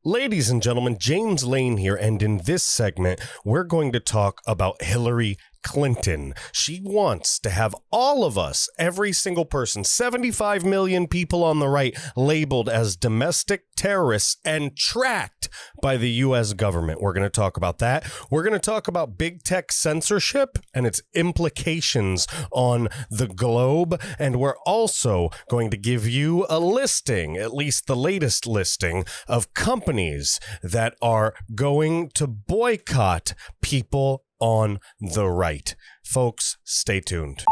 Ladies and gentlemen, James Lane here, and in this segment, we're going to talk about Hillary Clinton. She wants to have all of us, every single person, 75 million people on the right, labeled as domestic terrorists and tracked by the U.S. government. We're going to talk about that. We're going to talk about big tech censorship and its implications on the globe. And we're also going to give you a listing, at least the latest listing, of companies that are going to boycott people on the right. Folks, stay tuned.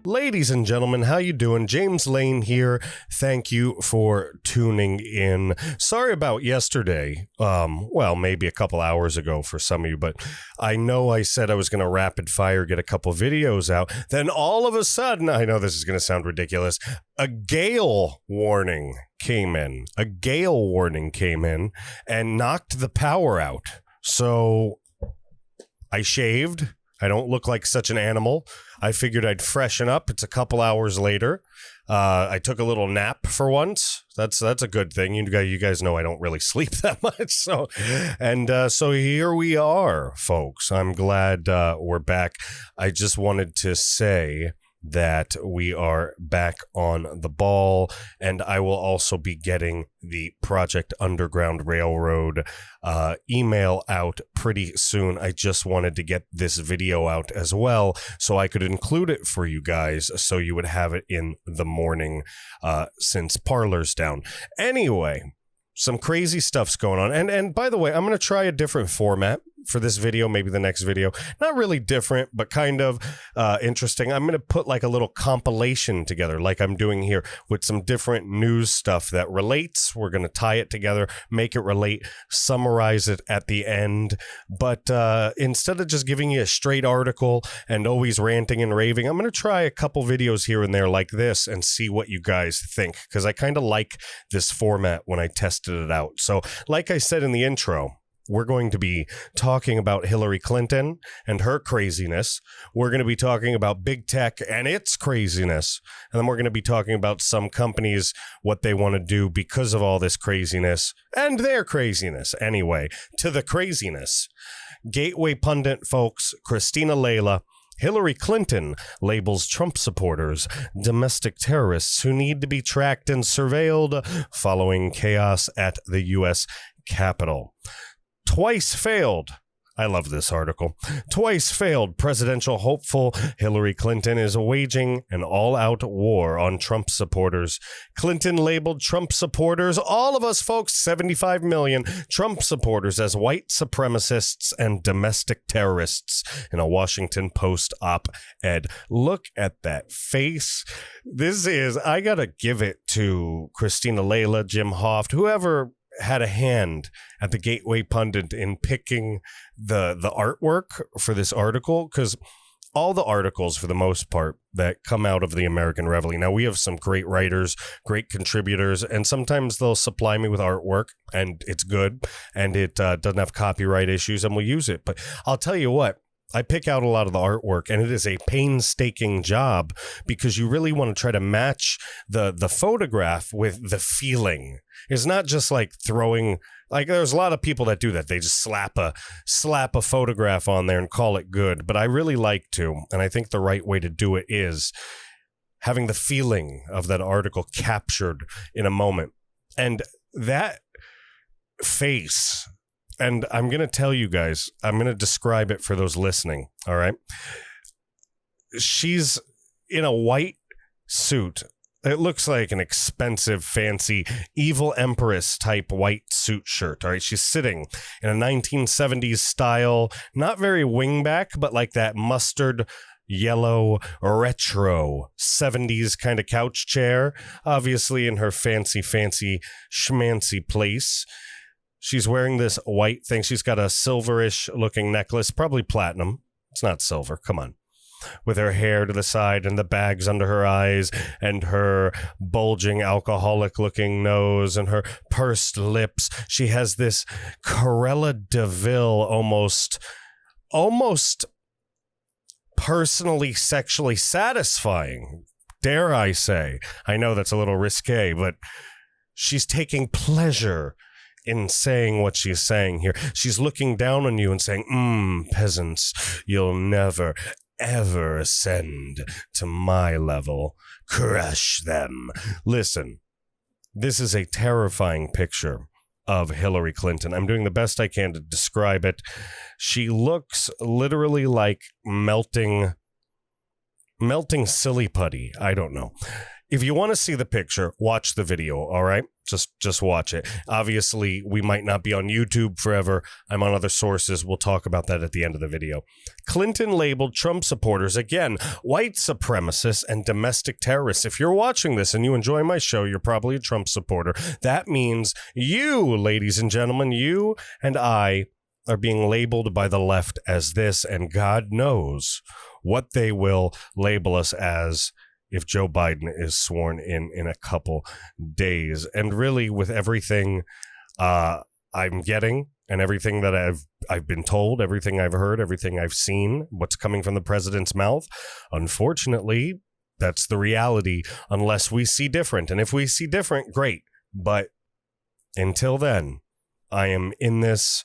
Ladies and gentlemen, how you doing? James Lane here. Thank you for tuning in. Sorry about yesterday. Maybe a couple hours ago for some of you, but I know I said I was going to rapid fire get a couple videos out. Then all of a sudden, I know this is going to sound ridiculous, a gale warning came in. A gale warning came in and knocked the power out. So I shaved. I don't look like such an animal. I figured I'd freshen up. It's a couple hours later. I took a little nap for once. That's a good thing. You guys know I don't really sleep that much. So here we are, folks. I'm glad we're back. I just wanted to say that we are back on the ball, and I will also be getting the Project Underground Railroad email out pretty soon. I just wanted to get this video out as well so I could include it for you guys so you would have it in the morning since Parler's down. Anyway, some crazy stuff's going on. And by the way, I'm going to try a different format for this video, maybe the next video. Not really different, but kind of interesting. I'm going to put like a little compilation together like I'm doing here with some different news stuff that relates. We're going to tie it together, make it relate, summarize it at the end. But instead of just giving you a straight article and always ranting and raving, I'm going to try a couple videos here and there like this and see what you guys think, because I kind of like this format when I tested it out. So like I said in the intro, we're going to be talking about Hillary Clinton and her craziness. We're going to be talking about big tech and its craziness. And then we're going to be talking about some companies, what they want to do because of all this craziness and their craziness. Anyway, to the craziness. Gateway pundit, folks, Christina Layla. Hillary Clinton labels Trump supporters domestic terrorists who need to be tracked and surveilled following chaos at the U.S. Capitol. Twice failed. I love this article. Twice failed presidential hopeful Hillary Clinton is waging an all-out war on Trump supporters. Clinton labeled Trump supporters, all of us folks, 75 million Trump supporters, as white supremacists and domestic terrorists in a Washington Post op-ed. Look at that face. I gotta give it to Christina Layla, Jim Hoft, whoever had a hand at the Gateway Pundit in picking the artwork for this article, because all the articles, for the most part, that come out of the American Reveille. Now, we have some great writers, great contributors, and sometimes they'll supply me with artwork, and it's good, and it doesn't have copyright issues, and we'll use it. But I'll tell you what, I pick out a lot of the artwork, and it is a painstaking job because you really want to try to match the photograph with the feeling. It's not just like throwing, like there's a lot of people that do that. They just slap a photograph on there and call it good. But I really like to, and I think the right way to do it is having the feeling of that article captured in a moment. And that face, and I'm going to tell you guys, I'm going to describe it for those listening, all right? She's in a white suit. It looks like an expensive, fancy, evil empress type white suit shirt, all right? She's sitting in a 1970s style, not very wingback, but like that mustard yellow retro 70s kind of couch chair, obviously in her fancy schmancy place. She's wearing this white thing. She's got a silverish looking necklace, probably platinum. It's not silver. Come on. With her hair to the side and the bags under her eyes and her bulging alcoholic looking nose and her pursed lips. She has this Cruella de Vil almost personally sexually satisfying. Dare I say? I know that's a little risque, but she's taking pleasure in saying what she's saying here. She's looking down on you and saying, peasants, you'll never, ever ascend to my level. Crush them. Listen, this is a terrifying picture of Hillary Clinton. I'm doing the best I can to describe it. She looks literally like melting silly putty. I don't know. If you want to see the picture, watch the video, all right? Just watch it. Obviously, we might not be on YouTube forever. I'm on other sources. We'll talk about that at the end of the video. Clinton labeled Trump supporters, again, white supremacists and domestic terrorists. If you're watching this and you enjoy my show, you're probably a Trump supporter. That means you, ladies and gentlemen, you and I are being labeled by the left as this, and God knows what they will label us as if Joe Biden is sworn in a couple days. And really, with everything I'm getting and everything that I've been told, everything I've heard, everything I've seen, what's coming from the president's mouth, unfortunately, that's the reality unless we see different. And if we see different, great. But until then, I am in this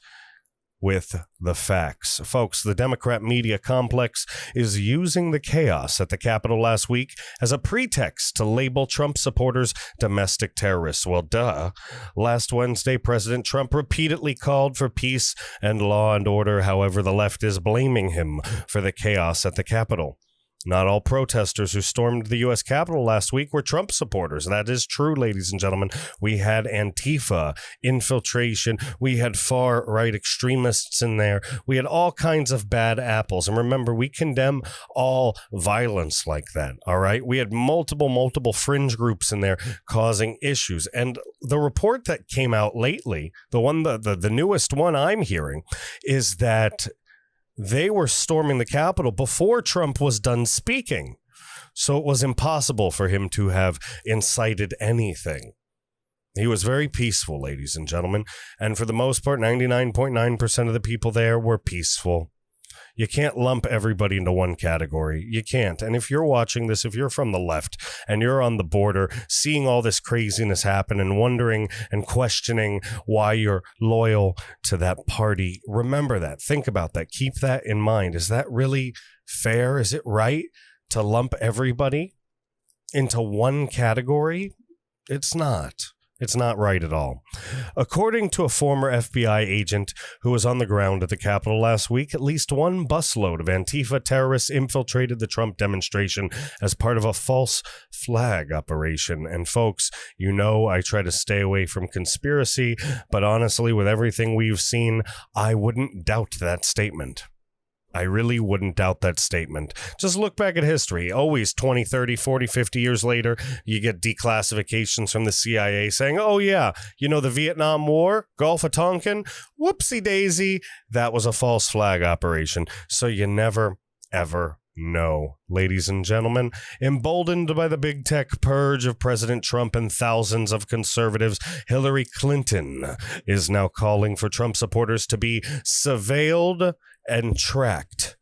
with the facts. Folks, the Democrat media complex is using the chaos at the Capitol last week as a pretext to label Trump supporters domestic terrorists. Well, duh. Last Wednesday, President Trump repeatedly called for peace and law and order. However, the left is blaming him for the chaos at the Capitol. Not all protesters who stormed the U.S. Capitol last week were Trump supporters. That is true, ladies and gentlemen. We had Antifa, infiltration. We had far-right extremists in there. We had all kinds of bad apples. And remember, we condemn all violence like that, all right? We had multiple fringe groups in there causing issues. And the report that came out lately, the newest one I'm hearing, is that they were storming the Capitol before Trump was done speaking. So it was impossible for him to have incited anything. He was very peaceful, ladies and gentlemen. And for the most part, 99.9% of the people there were peaceful. You can't lump everybody into one category. You can't. And if you're watching this, if you're from the left and you're on the border, seeing all this craziness happen and wondering and questioning why you're loyal to that party, remember that. Think about that. Keep that in mind. Is that really fair? Is it right to lump everybody into one category? It's not. It's not right at all. According to a former FBI agent who was on the ground at the Capitol last week, at least one busload of Antifa terrorists infiltrated the Trump demonstration as part of a false flag operation. And folks, you know I try to stay away from conspiracy, but honestly, with everything we've seen, I wouldn't doubt that statement. I really wouldn't doubt that statement. Just look back at history. Always 20, 30, 40, 50 years later, you get declassifications from the CIA saying, oh yeah, you know the Vietnam War, Gulf of Tonkin? Whoopsie daisy, that was a false flag operation. So you never, ever know. Ladies and gentlemen, emboldened by the big tech purge of President Trump and thousands of conservatives, Hillary Clinton is now calling for Trump supporters to be surveilled and tracked.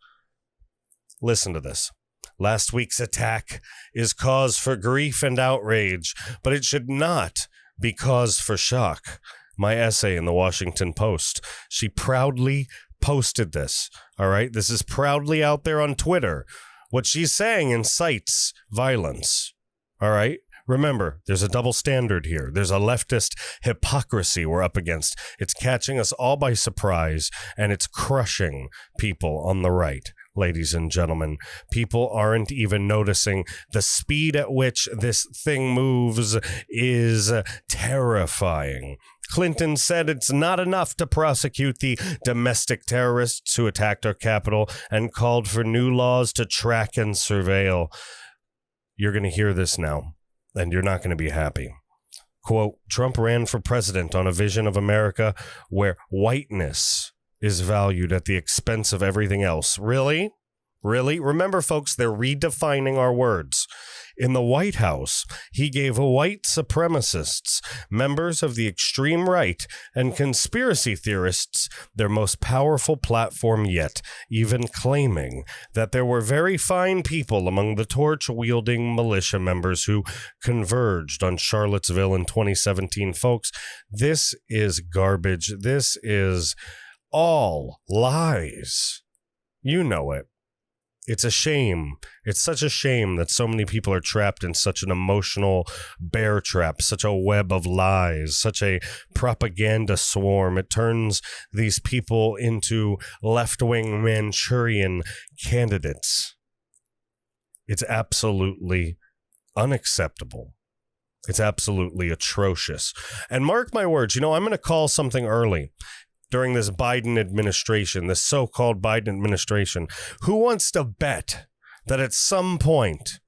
Listen to this. Last week's attack is cause for grief and outrage, but it should not be cause for shock. My essay in the Washington Post. She proudly posted this. All right. This is proudly out there on Twitter. What she's saying incites violence. All right. Remember, there's a double standard here. There's a leftist hypocrisy we're up against. It's catching us all by surprise, and it's crushing people on the right. Ladies and gentlemen, people aren't even noticing the speed at which this thing moves is terrifying. Clinton said it's not enough to prosecute the domestic terrorists who attacked our Capitol and called for new laws to track and surveil. You're going to hear this now, and you're not going to be happy. Quote, Trump ran for president on a vision of America where whiteness is valued at the expense of everything else. Really? Really? Remember, folks, they're redefining our words. In the White House, he gave white supremacists, members of the extreme right, and conspiracy theorists their most powerful platform yet, even claiming that there were very fine people among the torch-wielding militia members who converged on Charlottesville in 2017. Folks, this is garbage. This is all lies. You know it. It's a shame. It's such a shame that so many people are trapped in such an emotional bear trap, such a web of lies, such a propaganda swarm. It turns these people into left-wing Manchurian candidates. It's absolutely unacceptable. It's absolutely atrocious. And mark my words, I'm going to call something early. During this Biden administration, this so-called Biden administration, who wants to bet that at some point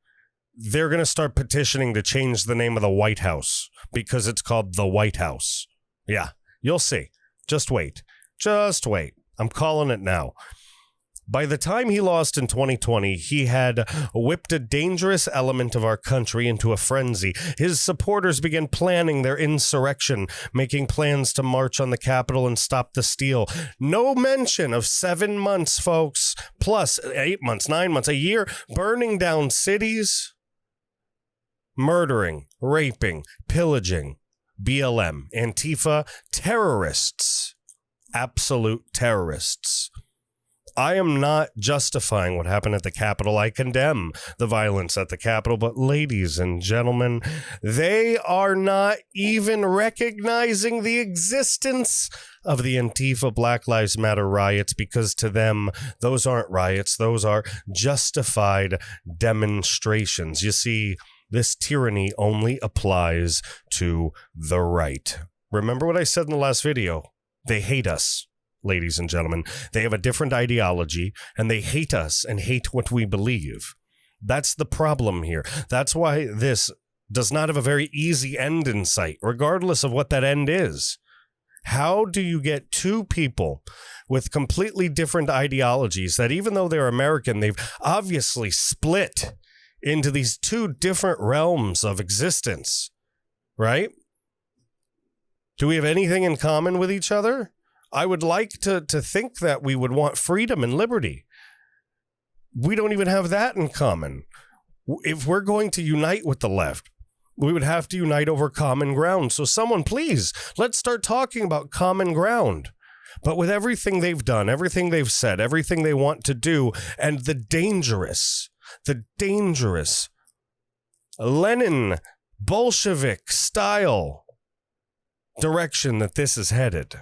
they're going to start petitioning to change the name of the White House because it's called the White House? Yeah, you'll see. Just wait. Just wait. I'm calling it now. By the time he lost in 2020, he had whipped a dangerous element of our country into a frenzy. His supporters began planning their insurrection, making plans to march on the Capitol and stop the steal. No mention of 7 months, folks, plus 8 months, 9 months, a year, burning down cities, murdering, raping, pillaging, BLM, Antifa, terrorists, absolute terrorists. I am not justifying what happened at the Capitol. I condemn the violence at the Capitol. But ladies and gentlemen, they are not even recognizing the existence of the Antifa Black Lives Matter riots, because to them, those aren't riots. Those are justified demonstrations. You see, this tyranny only applies to the right. Remember what I said in the last video? They hate us. Ladies and gentlemen, they have a different ideology, and they hate us and hate what we believe. That's the problem here. That's why this does not have a very easy end in sight, regardless of what that end is. How do you get two people with completely different ideologies that, even though they're American, they've obviously split into these two different realms of existence, right? Do we have anything in common with each other? I would like to think that we would want freedom and liberty. We don't even have that in common. If we're going to unite with the left, we would have to unite over common ground. So someone, please, let's start talking about common ground. But with everything they've done, everything they've said, everything they want to do, and the dangerous Lenin Bolshevik style direction that this is headed,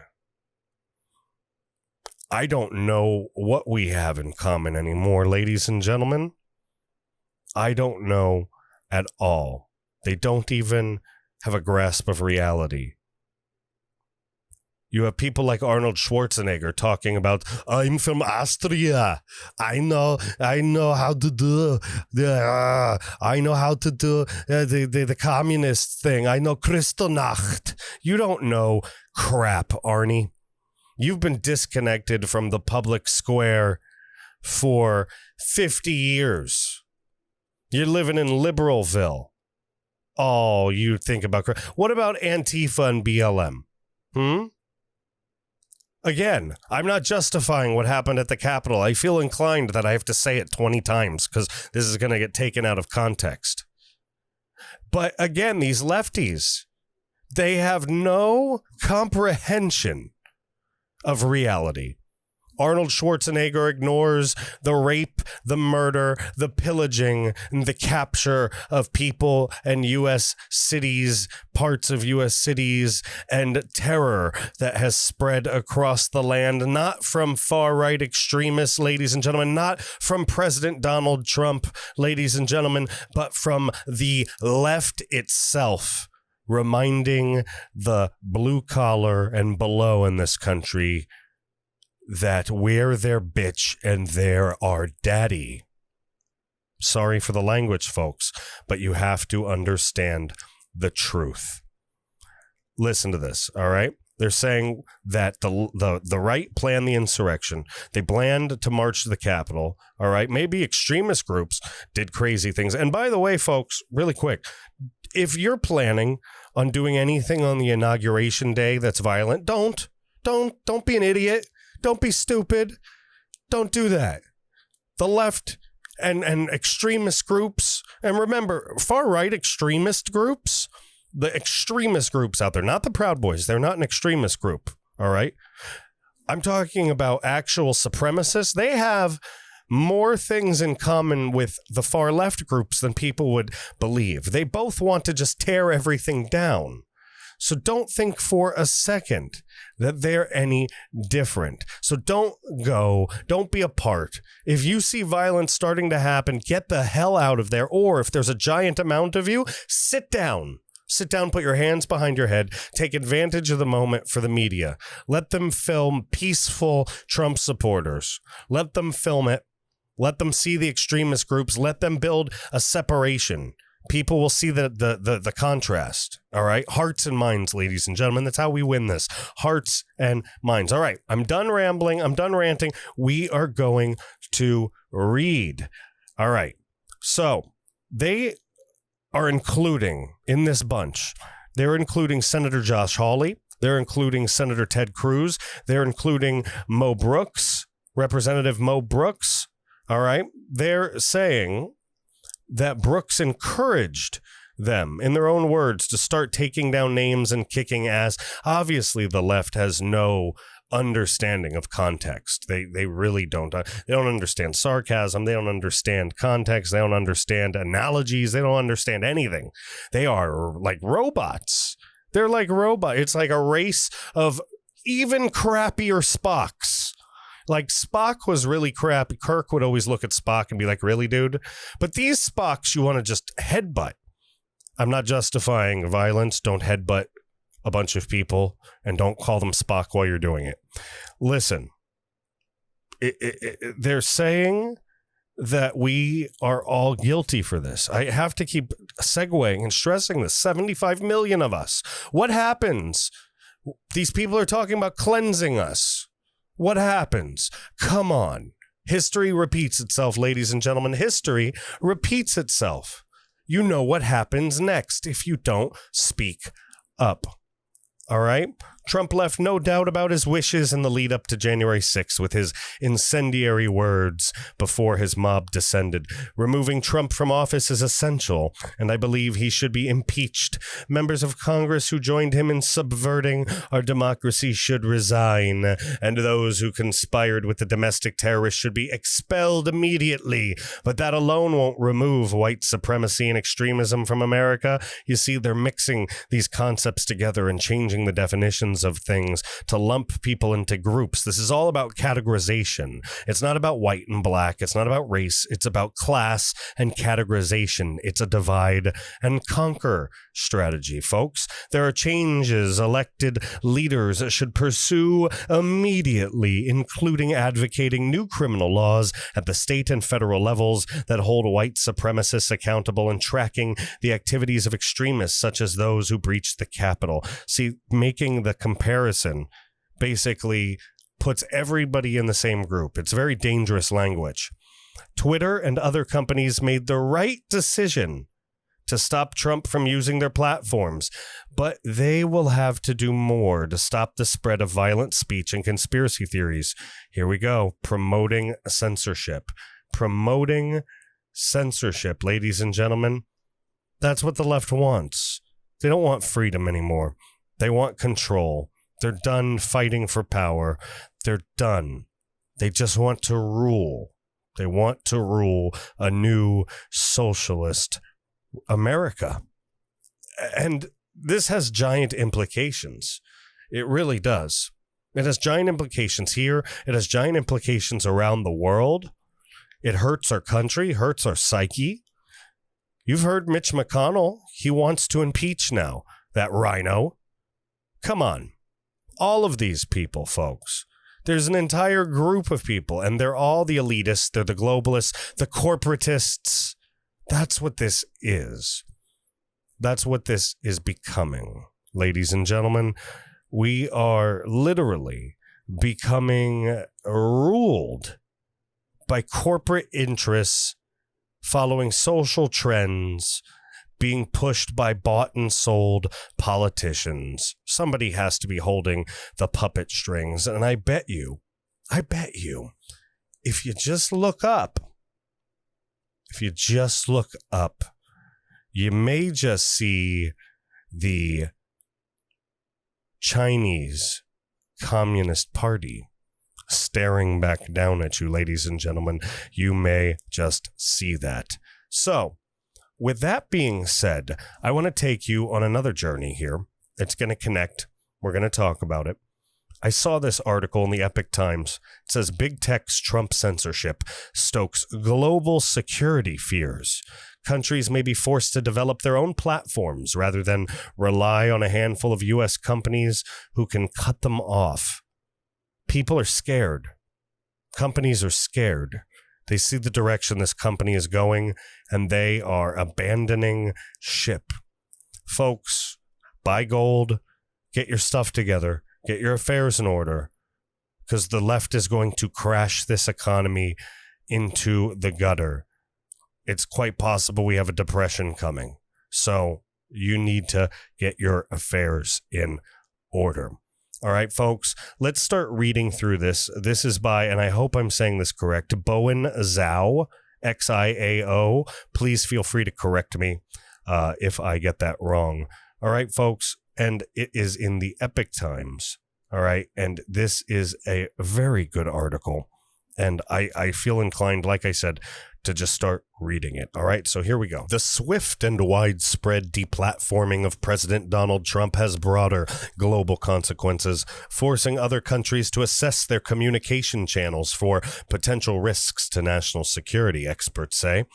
I don't know what we have in common anymore, ladies and gentlemen. I don't know at all. They don't even have a grasp of reality. You have people like Arnold Schwarzenegger talking about, I'm from Austria. I know how to do the communist thing. I know Kristallnacht. You don't know crap, Arnie. You've been disconnected from the public square for 50 years. You're living in Liberalville. Oh, you think about... What about Antifa and BLM? Again, I'm not justifying what happened at the Capitol. I feel inclined that I have to say it 20 times because this is going to get taken out of context. But again, these lefties, they have no comprehension of reality. Arnold Schwarzenegger ignores the rape, the murder, the pillaging, and the capture of people and U.S. cities, parts of U.S. cities, and terror that has spread across the land, not from far-right extremists, ladies and gentlemen, not from President Donald Trump, ladies and gentlemen, but from the left itself, reminding the blue collar and below in this country that we're their bitch and they're our daddy. Sorry for the language, folks, but you have to understand the truth. Listen to this, all right? They're saying that the right planned the insurrection. They planned to march to the Capitol. All right. Maybe extremist groups did crazy things. And by the way, folks, really quick, if you're planning on doing anything on the inauguration day that's violent, don't be an idiot. Don't be stupid. Don't do that. The left and extremist groups, and remember, far-right extremist groups, the extremist groups out there, not the Proud Boys. They're not an extremist group, all right? I'm talking about actual supremacists. They have more things in common with the far-left groups than people would believe. They both want to just tear everything down. So don't think for a second that they're any different. So don't be a part. If you see violence starting to happen, get the hell out of there. Or if there's a giant amount of you, sit down. Sit down, put your hands behind your head, take advantage of the moment for the media. Let them film peaceful Trump supporters. Let them film it. Let them see the extremist groups. Let them build a separation. People will see the contrast. All right. Hearts and minds, ladies and gentlemen. That's how we win this. Hearts and minds. All right. I'm done rambling. I'm done ranting. We are going to read. All right. So they are including in this bunch. They're including Senator Josh Hawley. They're including Senator Ted Cruz. They're including Mo Brooks, Representative Mo Brooks. All right. They're saying that Brooks encouraged them, in their own words, to start taking down names and kicking ass. Obviously, the left has no understanding of context. They really don't. They don't understand sarcasm. They don't understand context. They don't understand analogies. They don't understand anything. They are like robots. They're like robots. It's like a race of even crappier Spocks. Like, Spock was really crappy. Kirk would always look at Spock and be like, really, dude? But these Spocks you want to just headbutt. I'm not justifying violence. Don't headbutt a bunch of people and don't call them Spock while you're doing it. Listen, they're saying that we are all guilty for this. I have to keep segueing and stressing this. 75 million of us. What happens? These people are talking about cleansing us. What happens? Come on. History repeats itself, ladies and gentlemen. History repeats itself. You know what happens next if you don't speak up. All right? Trump left no doubt about his wishes in the lead up to January 6th with his incendiary words before his mob descended. Removing Trump from office is essential, and I believe he should be impeached. Members of Congress who joined him in subverting our democracy should resign, and those who conspired with the domestic terrorists should be expelled immediately. But that alone won't remove white supremacy and extremism from America. You see, they're mixing these concepts together and changing the definitions of things to lump people into groups. This is all about categorization. It's not about white and black. It's not about race. It's about class and categorization. It's a divide and conquer strategy, folks. There are changes elected leaders should pursue immediately, including advocating new criminal laws at the state and federal levels that hold white supremacists accountable and tracking the activities of extremists such as those who breached the Capitol. See, making the comparison basically puts everybody in the same group. It's very dangerous language. Twitter and other companies made the right decision to stop Trump from using their platforms, but they will have to do more to stop the spread of violent speech and conspiracy theories. Here we go. Promoting censorship. Promoting censorship, ladies and gentlemen. That's what the left wants. They don't want freedom anymore. They want control. They're done fighting for power. They're done. They just want to rule. They want to rule a new socialist America. And this has giant implications. It really does. It has giant implications here. It has giant implications around the world. It hurts our country, hurts our psyche. You've heard Mitch McConnell. He wants to impeach now, that rhino. Come on. All of these people, folks. There's an entire group of people, and they're all the elitists. They're the globalists, the corporatists. That's what this is. That's what this is becoming. Ladies and gentlemen, We are literally becoming ruled by corporate interests, following social trends, being pushed by bought and sold politicians. Somebody has to be holding the puppet strings. And I bet you, if you just look up, you may just see the Chinese Communist Party staring back down at you, ladies and gentlemen. You may just see that. So, with that being said, I want to take you on another journey here. It's going to connect. We're going to talk about it. I saw this article in the Epoch Times. It says, Big Tech's Trump censorship stokes global security fears. Countries may be forced to develop their own platforms rather than rely on a handful of U.S. companies who can cut them off. People are scared. Companies are scared. They see the direction this company is going, and they are abandoning ship. Folks, buy gold, get your stuff together, get your affairs in order, because the left is going to crash this economy into the gutter. It's quite possible we have a depression coming. So you need to get your affairs in order. All right, folks, let's start reading through this. This is by, and I hope I'm saying this correct, Bowen Zhao, Xiao. Please feel free to correct me if I get that wrong. All right, folks, and it is in the Epoch Times. All right, and this is a very good article. And I feel inclined, like I said, to just start reading it. All right, so here we go. The swift and widespread deplatforming of President Donald Trump has broader global consequences, forcing other countries to assess their communication channels for potential risks to national security, experts say.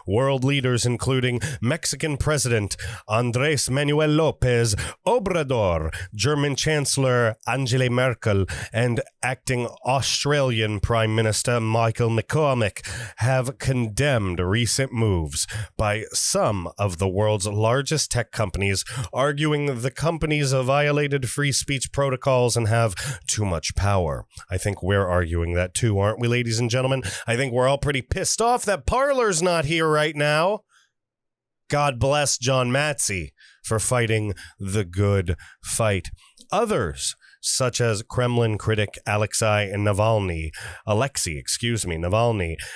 World leaders, including Mexican President Andrés Manuel López Obrador, German Chancellor Angela Merkel, and acting Australian Prime Minister Michael McCormick, have condemned recent moves by some of the world's largest tech companies, arguing the companies have violated free speech protocols and have too much power. I think we're arguing that too, aren't we, ladies and gentlemen? I think we're all pretty pissed off that Parler's not here right now. God bless John Matsey for fighting the good fight. Others, such as Kremlin critic Alexei Navalny,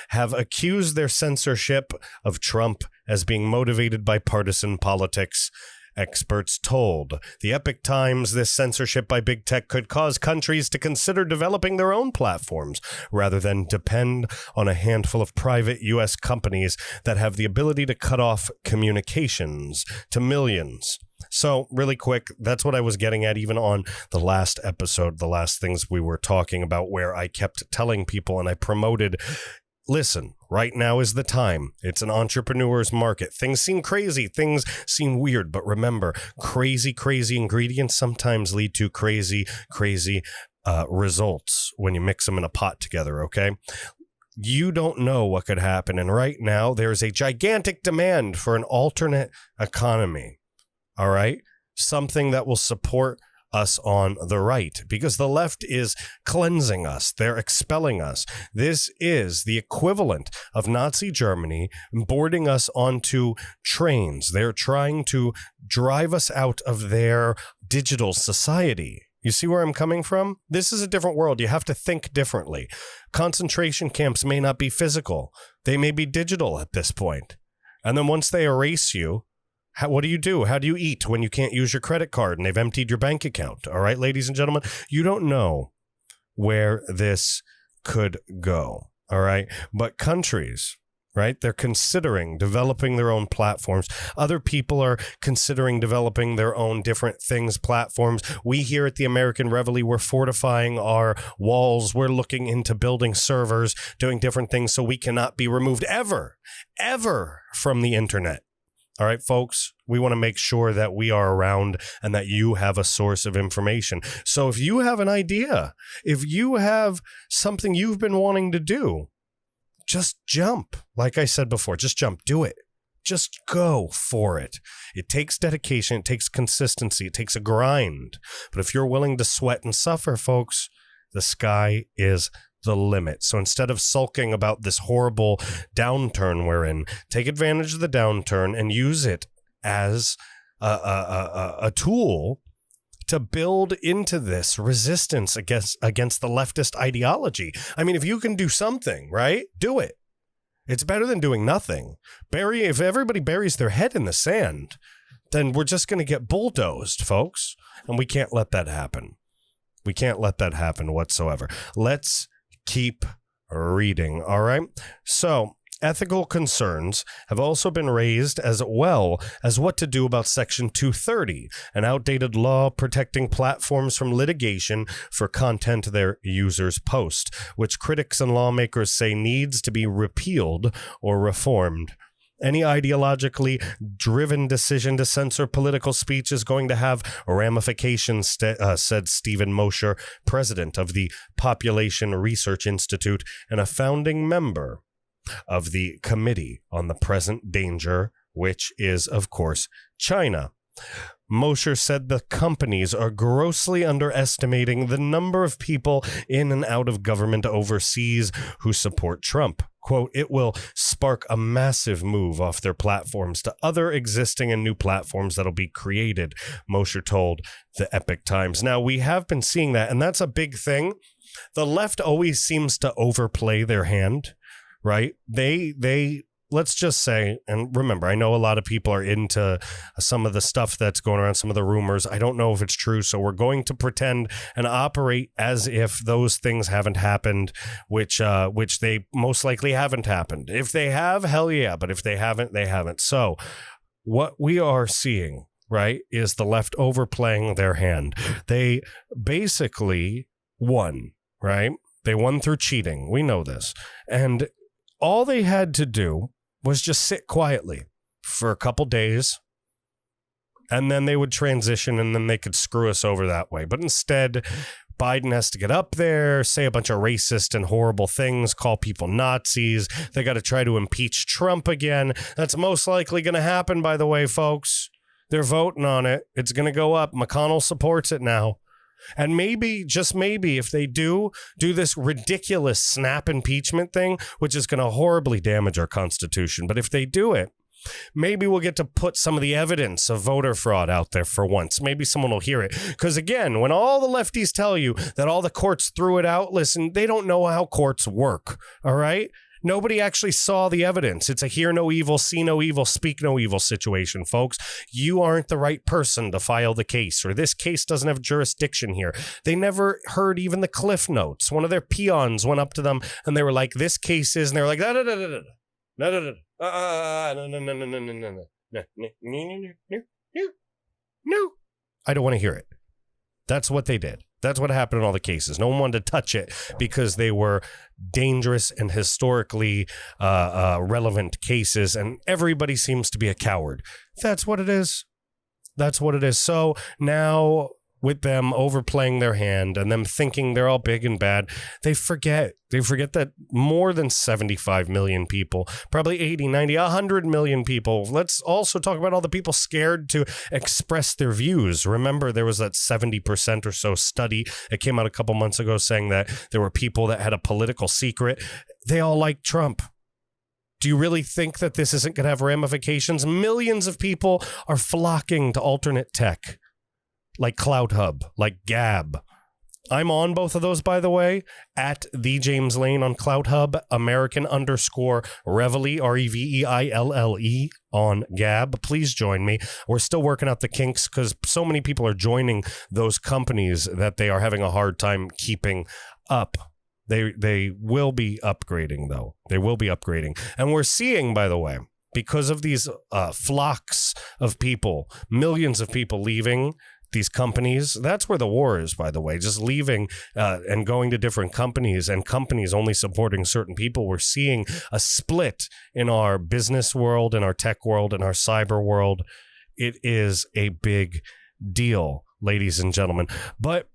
have accused their censorship of Trump as being motivated by partisan politics. Experts told the Epoch Times this censorship by big tech could cause countries to consider developing their own platforms rather than depend on a handful of private U.S. companies that have the ability to cut off communications to millions. So really quick, that's what I was getting at even on the last episode, the last things we were talking about, where I kept telling people and I promoted, listen, right now is the time. It's an entrepreneur's market. Things seem crazy. Things seem weird. But remember, crazy ingredients sometimes lead to crazy results when you mix them in a pot together, okay? You don't know what could happen. And right now, there's a gigantic demand for an alternate economy. All right, something that will support us on the right, because the left is cleansing us. They're expelling us. This is the equivalent of Nazi Germany boarding us onto trains. They're trying to drive us out of their digital society. You see where I'm coming from? This is a different world. You have to think differently. Concentration camps may not be physical. They may be digital at this point. And then once they erase you, what do you do? How do you eat when you can't use your credit card and they've emptied your bank account? All right, ladies and gentlemen, you don't know where this could go. All right, but countries, right, they're considering developing their own platforms. Other people are considering developing their own different things, platforms. We here at the American Reveille, we're fortifying our walls. We're looking into building servers, doing different things so we cannot be removed ever from the internet. All right, folks, we want to make sure that we are around and that you have a source of information. So if you have an idea, if you have something you've been wanting to do, just jump. Like I said before, just jump. Do it. Just go for it. It takes dedication. It takes consistency. It takes a grind. But if you're willing to sweat and suffer, folks, the sky is the limit. So instead of sulking about this horrible downturn we're in, take advantage of the downturn and use it as a tool to build into this resistance against the leftist ideology. I mean, if you can do something, right, do it. It's better than doing nothing. If everybody buries their head in the sand, then we're just going to get bulldozed, folks. And we can't let that happen. We can't let that happen whatsoever. Let's keep reading, all right? So, ethical concerns have also been raised, as well as what to do about Section 230, an outdated law protecting platforms from litigation for content their users post, which critics and lawmakers say needs to be repealed or reformed. Any ideologically driven decision to censor political speech is going to have ramifications, said Stephen Mosher, president of the Population Research Institute and a founding member of the Committee on the Present Danger, which is, of course, China. Mosher said the companies are grossly underestimating the number of people in and out of government overseas who support Trump. Quote, it will spark a massive move off their platforms to other existing and new platforms that'll be created, Mosher told the Epoch Times. Now, we have been seeing that, and that's a big thing. The left always seems to overplay their hand, right? They let's just say, and remember, I know a lot of people are into some of the stuff that's going around, some of the rumors. I don't know if it's true, so we're going to pretend and operate as if those things haven't happened, which they most likely haven't happened. If they have, hell yeah, but if they haven't, they haven't. So what we are seeing, right, is the left overplaying their hand. They basically won, right? They won through cheating. We know this. And all they had to do was just sit quietly for a couple days, and then they would transition, and then they could screw us over that way. But instead, Biden has to get up there, say a bunch of racist and horrible things, call people Nazis. They got to try to impeach Trump again. That's most likely going to happen, by the way, folks. They're voting on it. It's going to go up. McConnell supports it now. And maybe, just maybe, if they do this ridiculous snap impeachment thing, which is going to horribly damage our Constitution, but if they do it, maybe we'll get to put some of the evidence of voter fraud out there for once. Maybe someone will hear it. Because again, when all the lefties tell you that all the courts threw it out, listen, they don't know how courts work, all right? Nobody actually saw the evidence. It's a hear no evil, see no evil, speak no evil situation, folks. You aren't the right person to file the case, or this case doesn't have jurisdiction here. They never heard even the cliff notes. One of their peons went up to them and they were like, this case is, and they were like, no, I don't want to hear it. That's what they did. That's what happened in all the cases. No one wanted to touch it because they were dangerous and historically relevant cases, and everybody seems to be a coward. That's what it is. That's what it is. So now, with them overplaying their hand and them thinking they're all big and bad, they forget that more than 75 million people, probably 80, 90, 100 million people. Let's also talk about all the people scared to express their views. Remember, there was that 70% or so study that came out a couple months ago saying that there were people that had a political secret. They all like Trump. Do you really think that this isn't going to have ramifications? Millions of people are flocking to alternate tech, like CloutHub, like Gab. I'm on both of those, by the way, at the James Lane on CloutHub, American_Reveille, Reveille on Gab. Please join me. We're still working out the kinks because so many people are joining those companies that they are having a hard time keeping up. They will be upgrading, though. They will be upgrading. And we're seeing, by the way, because of these flocks of people, millions of people leaving these companies. That's where the war is, by the way, just leaving and going to different companies, and companies only supporting certain people. We're seeing a split in our business world, in our tech world, in our cyber world. It is a big deal, ladies and gentlemen. But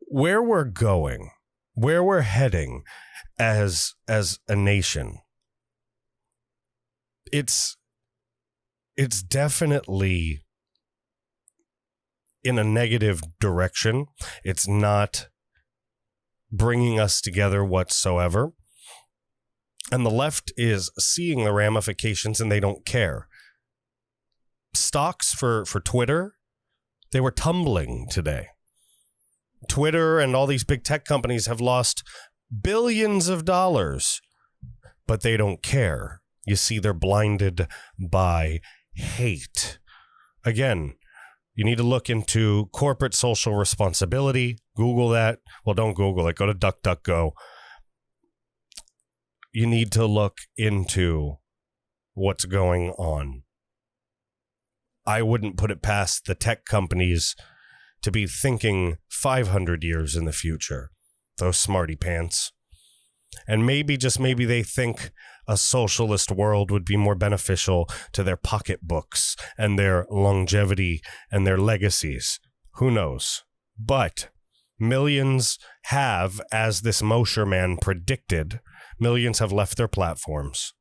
where we're going, where we're heading as a nation, it's definitely in a negative direction. It's not bringing us together whatsoever. And the left is seeing the ramifications and they don't care. Stocks for Twitter, they were tumbling today. Twitter and all these big tech companies have lost billions of dollars, but they don't care. You see, they're blinded by hate. Again, you need to look into corporate social responsibility. Google that. Well, don't Google it. Go to DuckDuckGo. You need to look into what's going on. I wouldn't put it past the tech companies to be thinking 500 years in the future. Those smarty pants. And maybe, just maybe, they think a socialist world would be more beneficial to their pocketbooks and their longevity and their legacies. Who knows? But millions have, as this Mosher man predicted, millions have left their platforms.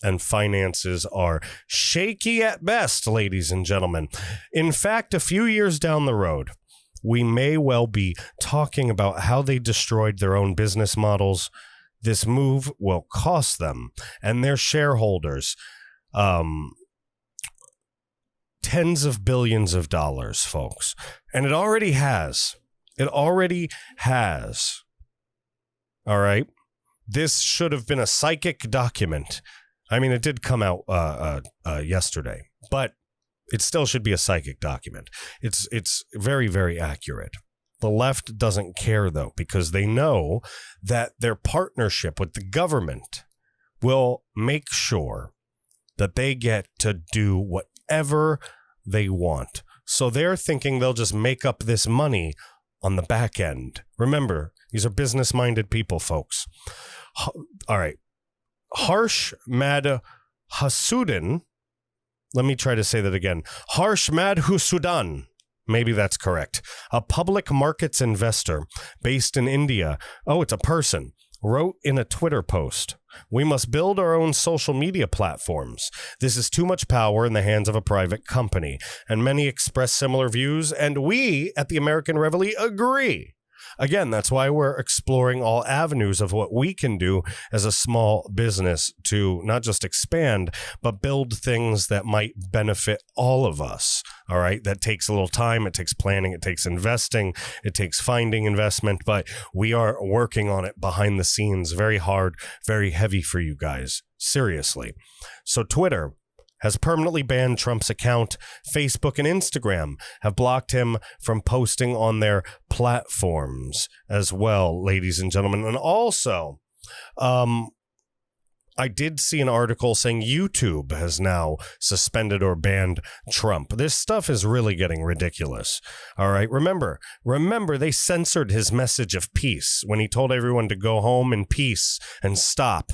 And finances are shaky at best, ladies and gentlemen. In fact, a few years down the road, we may well be talking about how they destroyed their own business models. This move will cost them and their shareholders tens of billions of dollars, folks. And it already has. It already has. All right. This should have been a psychic document. I mean, it did come out yesterday, but it still should be a psychic document. It's very, very accurate. The left doesn't care, though, because they know that their partnership with the government will make sure that they get to do whatever they want. So they're thinking they'll just make up this money on the back end. Remember, these are business-minded people, folks. All right. Harsh Madhusudan. Let me try to say that again. Harsh Madhusudan. Maybe that's correct. A public markets investor based in India. Oh, it's a person. Wrote in a Twitter post, "We must build our own social media platforms. This is too much power in the hands of a private company." And many express similar views, and we at the American Reveille agree. Again, that's why we're exploring all avenues of what we can do as a small business to not just expand, but build things that might benefit all of us. All right. That takes a little time. It takes planning. It takes investing. It takes finding investment. But we are working on it behind the scenes, very hard, very heavy for you guys. Seriously. So Twitter has permanently banned Trump's account. Facebook and Instagram have blocked him from posting on their platforms as well, ladies and gentlemen. And also, I did see an article saying YouTube has now suspended or banned Trump. This stuff is really getting ridiculous. All right. Remember, they censored his message of peace when he told everyone to go home in peace and stop.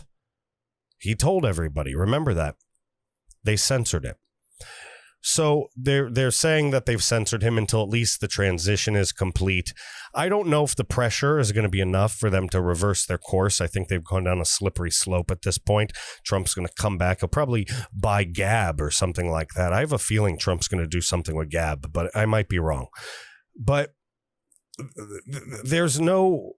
He told everybody. Remember that. They censored it. So they're saying that they've censored him until at least the transition is complete. I don't know if the pressure is going to be enough for them to reverse their course. I think they've gone down a slippery slope at this point. Trump's going to come back. He'll probably buy Gab or something like that. I have a feeling Trump's going to do something with Gab, but I might be wrong. But there's no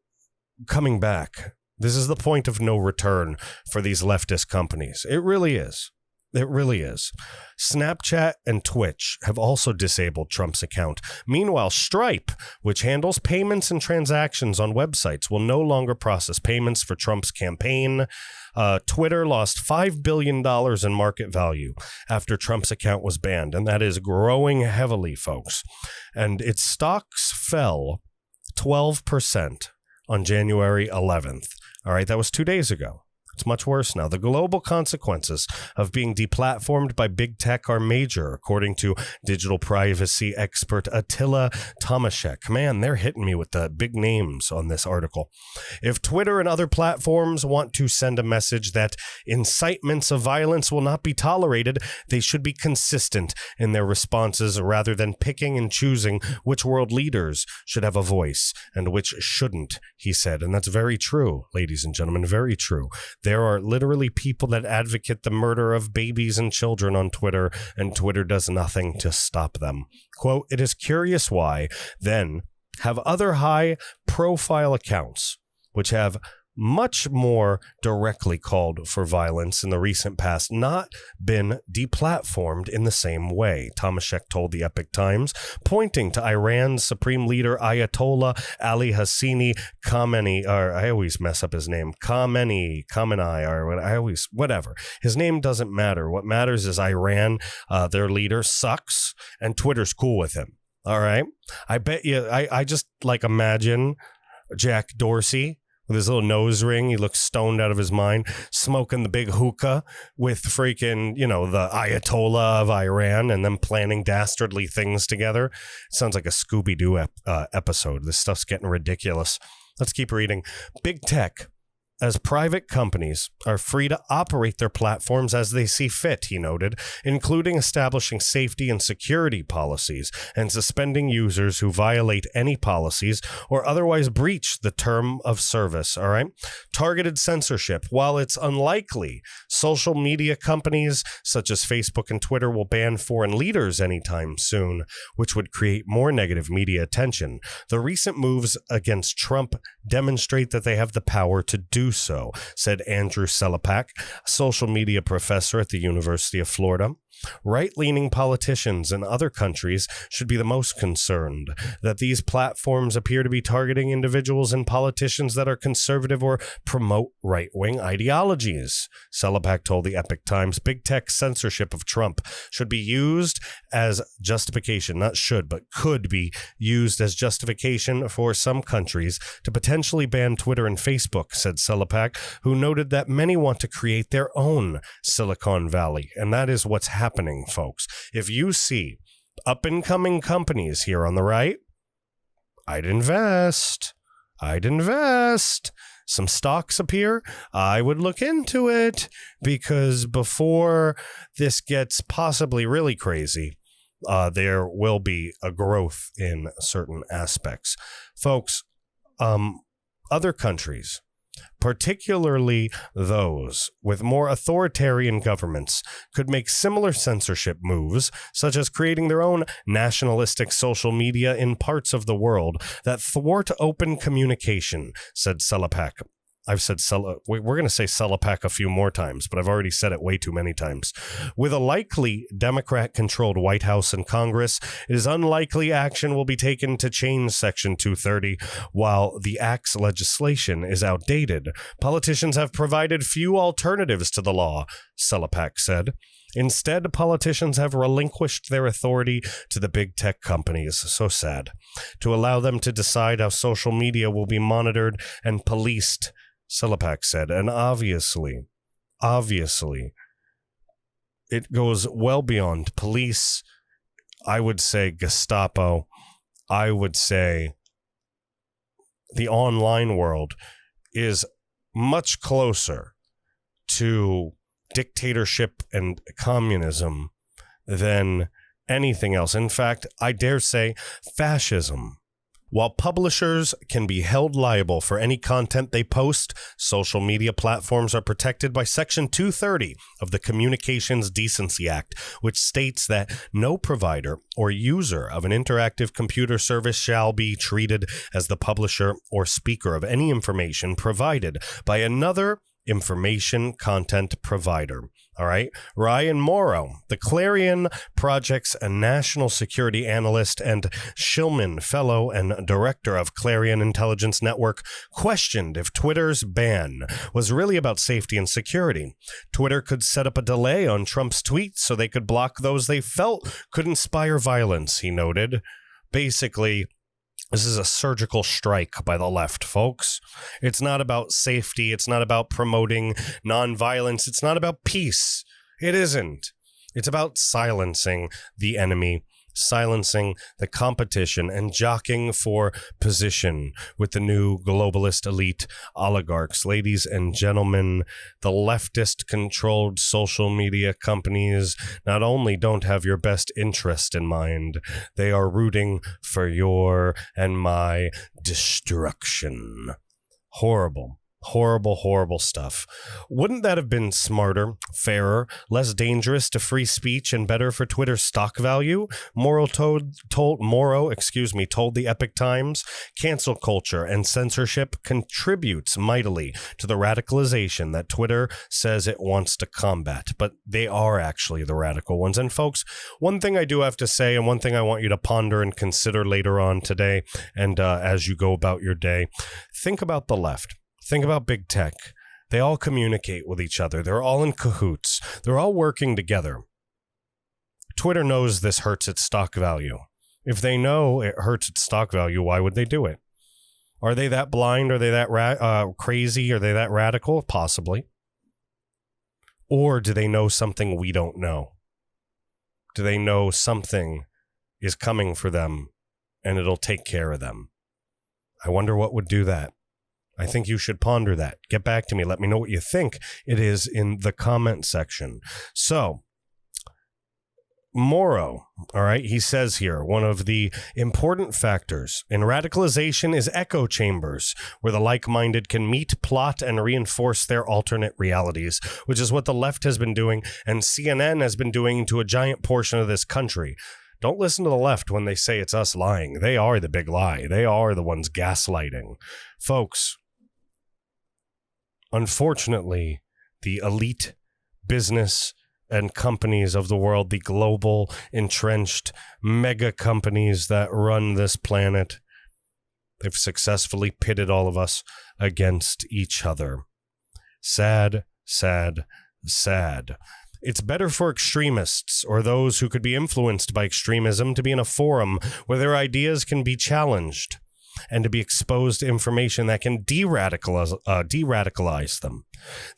coming back. This is the point of no return for these leftist companies. It really is. It really is. Snapchat and Twitch have also disabled Trump's account. Meanwhile, Stripe, which handles payments and transactions on websites, will no longer process payments for Trump's campaign. Twitter lost $5 billion in market value after Trump's account was banned, and that is growing heavily, folks. And its stocks fell 12% on January 11th. All right, that was 2 days ago. It's much worse now. The global consequences of being deplatformed by big tech are major, according to digital privacy expert Attila Tomaszek. Man, they're hitting me with the big names on this article. If Twitter and other platforms want to send a message that incitements of violence will not be tolerated, they should be consistent in their responses rather than picking and choosing which world leaders should have a voice and which shouldn't, he said. And that's very true, ladies and gentlemen, very true. There are literally people that advocate the murder of babies and children on Twitter, and Twitter does nothing to stop them. Quote, it is curious why, then, have other high-profile accounts, which have much more directly called for violence in the recent past, not been deplatformed in the same way, Tomaszek told the Epoch Times, pointing to Iran's supreme leader Ayatollah Ali Hassani Khamenei, or I always mess up his name, Khamenei, or whatever. His name doesn't matter. What matters is Iran, their leader, sucks, and Twitter's cool with him. All right? I bet you, I just imagine Jack Dorsey with his little nose ring. He looks stoned out of his mind, smoking the big hookah with freaking, the Ayatollah of Iran, and them planning dastardly things together. It sounds like a Scooby-Doo episode. This stuff's getting ridiculous. Let's keep reading. Big tech, as private companies, are free to operate their platforms as they see fit, he noted, including establishing safety and security policies and suspending users who violate any policies or otherwise breach the term of service, all right? Targeted censorship. While it's unlikely social media companies such as Facebook and Twitter will ban foreign leaders anytime soon, which would create more negative media attention, the recent moves against Trump demonstrate that they have the power to do so, said Andrew Selepak, social media professor at the University of Florida. Right-leaning politicians in other countries should be the most concerned that these platforms appear to be targeting individuals and politicians that are conservative or promote right-wing ideologies. Selepak told the Epoch Times big tech censorship of Trump should be used as justification, not should, but could be used as justification for some countries to potentially ban Twitter and Facebook, said Selepak, who noted that many want to create their own Silicon Valley, and that is what's happening, folks. If you see up-and-coming companies here on the right, I'd invest. Some stocks appear, I would look into it, because before this gets possibly really crazy, there will be a growth in certain aspects. Folks, other countries, particularly those with more authoritarian governments, could make similar censorship moves, such as creating their own nationalistic social media in parts of the world that thwart open communication, said Selepak. I've said we're going to say Selepak a few more times, but I've already said it way too many times. With a likely Democrat-controlled White House and Congress, it is unlikely action will be taken to change Section 230. While the Act's legislation is outdated, politicians have provided few alternatives to the law, Selepak said. Instead, politicians have relinquished their authority to the big tech companies, so sad, to allow them to decide how social media will be monitored and policed, Selepak said. And obviously, it goes well beyond police. I would say Gestapo. I would say the online world is much closer to dictatorship and communism than anything else. In fact, I dare say fascism. While publishers can be held liable for any content they post, social media platforms are protected by Section 230 of the Communications Decency Act, which states that no provider or user of an interactive computer service shall be treated as the publisher or speaker of any information provided by another information content provider. All right. Ryan Morrow, the Clarion Project's a national security analyst and Shillman Fellow and director of Clarion Intelligence Network, questioned if Twitter's ban was really about safety and security. Twitter could set up a delay on Trump's tweets so they could block those they felt could inspire violence, he noted. Basically, this is a surgical strike by the left, folks. It's not about safety. It's not about promoting nonviolence. It's not about peace. It isn't. It's about silencing the enemy, silencing the competition, and jockeying for position with the new globalist elite oligarchs. Ladies and gentlemen, the leftist-controlled social media companies not only don't have your best interest in mind, they are rooting for your and my destruction. Horrible. Horrible, horrible stuff. Wouldn't that have been smarter, fairer, less dangerous to free speech and better for Twitter's stock value? Morrow told the Epoch Times, cancel culture and censorship contributes mightily to the radicalization that Twitter says it wants to combat. But they are actually the radical ones. And folks, one thing I do have to say, and one thing I want you to ponder and consider later on today, and as you go about your day, think about the left. Think about big tech. They all communicate with each other. They're all in cahoots. They're all working together. Twitter knows this hurts its stock value. If they know it hurts its stock value, why would they do it? Are they that blind? Are they that crazy? Are they that radical? Possibly. Or do they know something we don't know? Do they know something is coming for them and it'll take care of them? I wonder what would do that. I think you should ponder that. Get back to me. Let me know what you think. It is in the comment section. So, Morrow, all right, he says here, one of the important factors in radicalization is echo chambers, where the like-minded can meet, plot, and reinforce their alternate realities, which is what the left has been doing and CNN has been doing to a giant portion of this country. Don't listen to the left when they say it's us lying. They are the big lie. They are the ones gaslighting. Folks, unfortunately, the elite business and companies of the world, the global, entrenched mega companies that run this planet, they've successfully pitted all of us against each other. Sad, sad, sad. It's better for extremists or those who could be influenced by extremism to be in a forum where their ideas can be challenged and to be exposed to information that can de-radicalize them.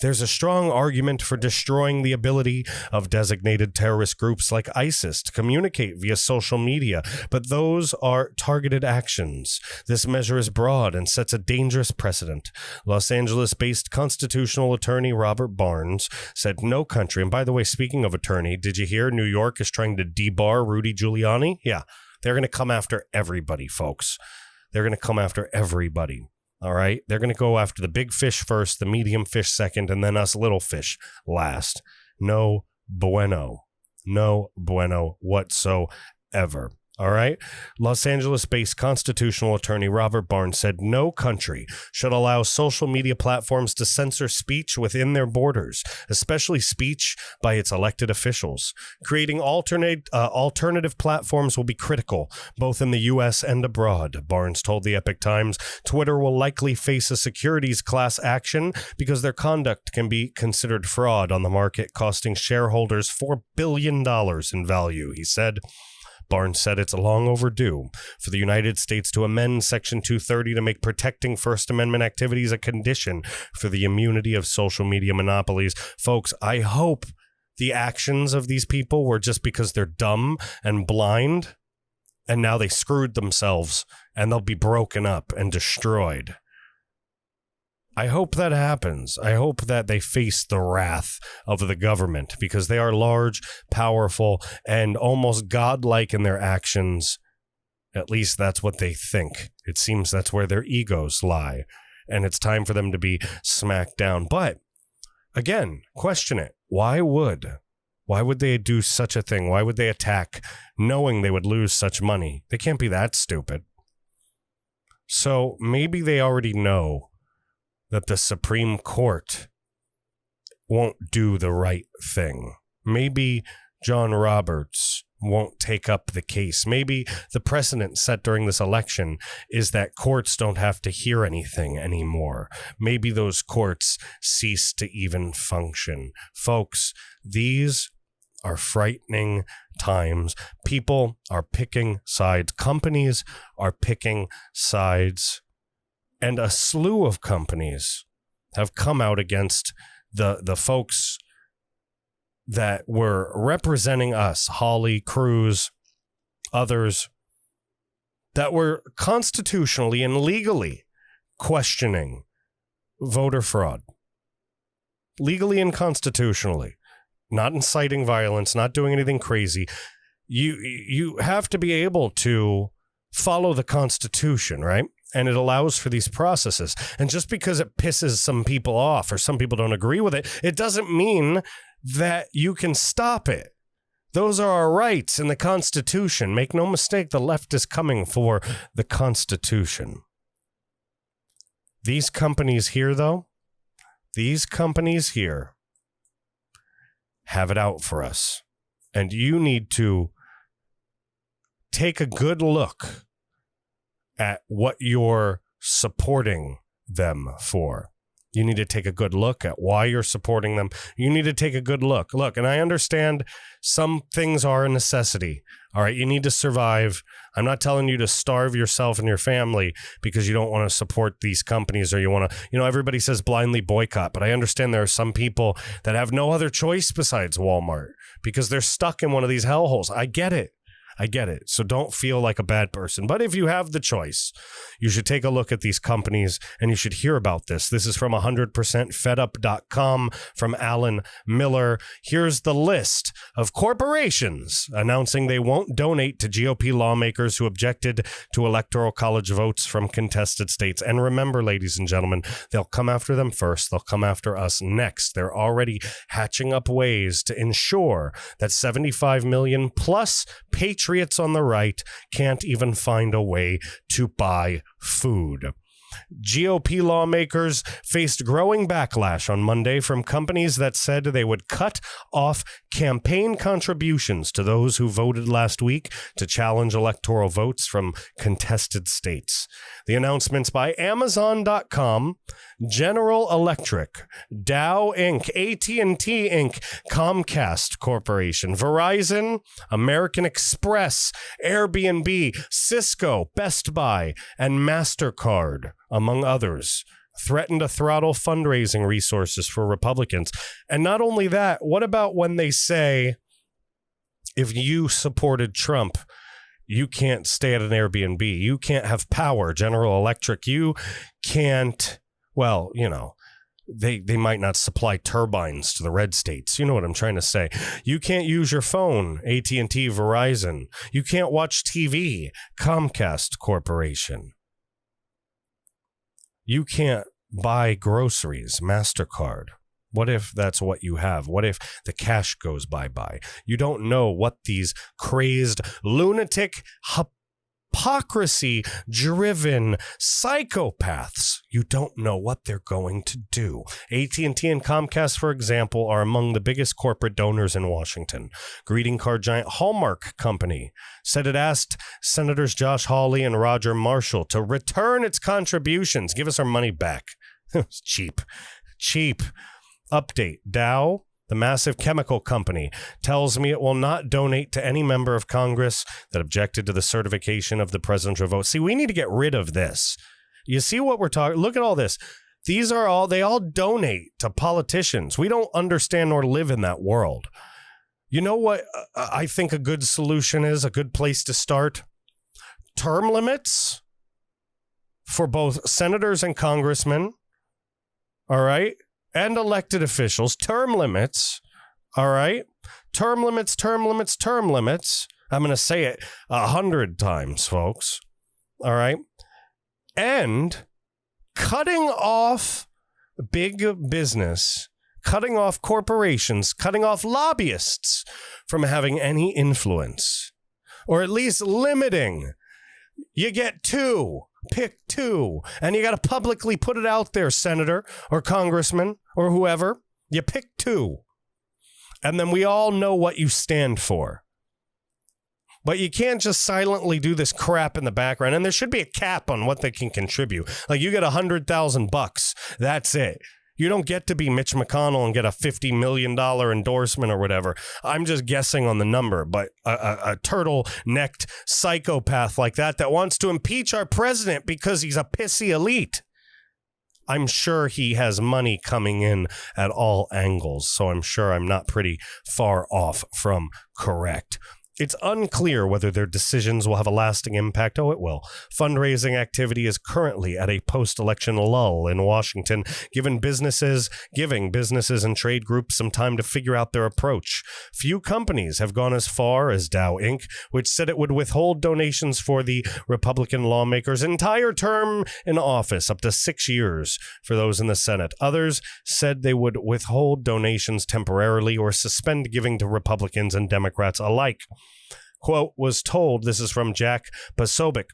There's a strong argument for destroying the ability of designated terrorist groups like ISIS to communicate via social media, but those are targeted actions. This measure is broad and sets a dangerous precedent. Los Angeles-based constitutional attorney Robert Barnes said no country, and by the way, speaking of attorney, did you hear New York is trying to debar Rudy Giuliani? Yeah, they're going to come after everybody, folks. They're going to come after everybody, all right? They're going to go after the big fish first, the medium fish second, and then us little fish last. No bueno. No bueno whatsoever. All right. Los Angeles-based constitutional attorney Robert Barnes said no country should allow social media platforms to censor speech within their borders, especially speech by its elected officials. Creating alternative platforms will be critical, both in the U.S. and abroad, Barnes told the Epoch Times. Twitter will likely face a securities class action because their conduct can be considered fraud on the market, costing shareholders $4 billion in value, he said. Barnes said it's long overdue for the United States to amend Section 230 to make protecting First Amendment activities a condition for the immunity of social media monopolies. Folks, I hope the actions of these people were just because they're dumb and blind, and now they screwed themselves, and they'll be broken up and destroyed. I hope that happens. I hope that they face the wrath of the government because they are large, powerful, and almost godlike in their actions. At least that's what they think. It seems that's where their egos lie, and it's time for them to be smacked down. But, again, question it. Why would they do such a thing? Why would they attack knowing they would lose such money? They can't be that stupid. So maybe they already know that the Supreme Court won't do the right thing. Maybe John Roberts won't take up the case. Maybe the precedent set during this election is that courts don't have to hear anything anymore. Maybe those courts cease to even function. Folks, these are frightening times. People are picking sides. Companies are picking sides. And a slew of companies have come out against the folks that were representing us, Hawley, Cruz, others, that were constitutionally and legally questioning voter fraud. Legally and constitutionally. Not inciting violence, not doing anything crazy. You have to be able to follow the Constitution, right? and it allows for these processes. And just because it pisses some people off or some people don't agree with it, it doesn't mean that you can stop it. Those are our rights in the Constitution. Make no mistake, the left is coming for the Constitution. These companies here, though, these companies here have it out for us. And you need to take a good look at what you're supporting them for. You need to take a good look at why you're supporting them. You need to take a good look. Look, and I understand some things are a necessity. All right, you need to survive. I'm not telling you to starve yourself and your family because you don't want to support these companies or you want to, everybody says blindly boycott, but I understand there are some people that have no other choice besides Walmart because they're stuck in one of these hellholes. I get it. So don't feel like a bad person. But if you have the choice, you should take a look at these companies and you should hear about this. This is from 100%fedup.com from Alan Miller. Here's the list of corporations announcing they won't donate to GOP lawmakers who objected to electoral college votes from contested states. And remember, ladies and gentlemen, they'll come after them first. They'll come after us next. They're already hatching up ways to ensure that 75 million plus patriots on the right can't even find a way to buy food. GOP lawmakers faced growing backlash on Monday from companies that said they would cut off campaign contributions to those who voted last week to challenge electoral votes from contested states. The announcements by Amazon.com, General Electric, Dow Inc., AT&T Inc., Comcast Corporation, Verizon, American Express, Airbnb, Cisco, Best Buy, and MasterCard, among others, threatened to throttle fundraising resources for Republicans. And not only that, what about when they say, if you supported Trump, you can't stay at an Airbnb, you can't have power, General Electric, you can't, well, they might not supply turbines to the red states. You know what I'm trying to say. You can't use your phone, AT&T, Verizon. You can't watch TV, Comcast Corporation. You can't buy groceries, MasterCard. What if that's what you have? What if the cash goes bye-bye? You don't know what these crazed, lunatic, hypocrisy-driven psychopaths, you don't know what they're going to do. AT&T and Comcast, for example, are among the biggest corporate donors in Washington. Greeting card giant Hallmark Company said it asked Senators Josh Hawley and Roger Marshall to return its contributions. Give us our money back. It's cheap. Update. Dow, the massive chemical company, tells me it will not donate to any member of Congress that objected to the certification of the presidential vote. See, we need to get rid of this. You see what we're talking? Look at all this. They all donate to politicians. We don't understand or live in that world. You know what I think a good solution is, a good place to start? Term limits for both senators and congressmen. All right. And elected officials, term limits, all right? Term limits. I'm going to say it 100 times, folks, all right? And cutting off big business, cutting off corporations, cutting off lobbyists from having any influence, or at least limiting. You get two. Pick two, and you got to publicly put it out there, senator or congressman or whoever. You pick two, and then we all know what you stand for. But you can't just silently do this crap in the background, and there should be a cap on what they can contribute. Like, you get $100,000, that's it. You don't get to be Mitch McConnell and get a $50 million endorsement or whatever. I'm just guessing on the number, but a turtle-necked psychopath like that wants to impeach our president because he's a pissy elite. I'm sure he has money coming in at all angles, so I'm sure I'm not pretty far off from correct. It's unclear whether their decisions will have a lasting impact. Oh, it will. Fundraising activity is currently at a post-election lull in Washington, giving businesses and trade groups some time to figure out their approach. Few companies have gone as far as Dow Inc., which said it would withhold donations for the Republican lawmakers' entire term in office, up to 6 years for those in the Senate. Others said they would withhold donations temporarily or suspend giving to Republicans and Democrats alike. Quote, was told, this is from Jack Posobiec,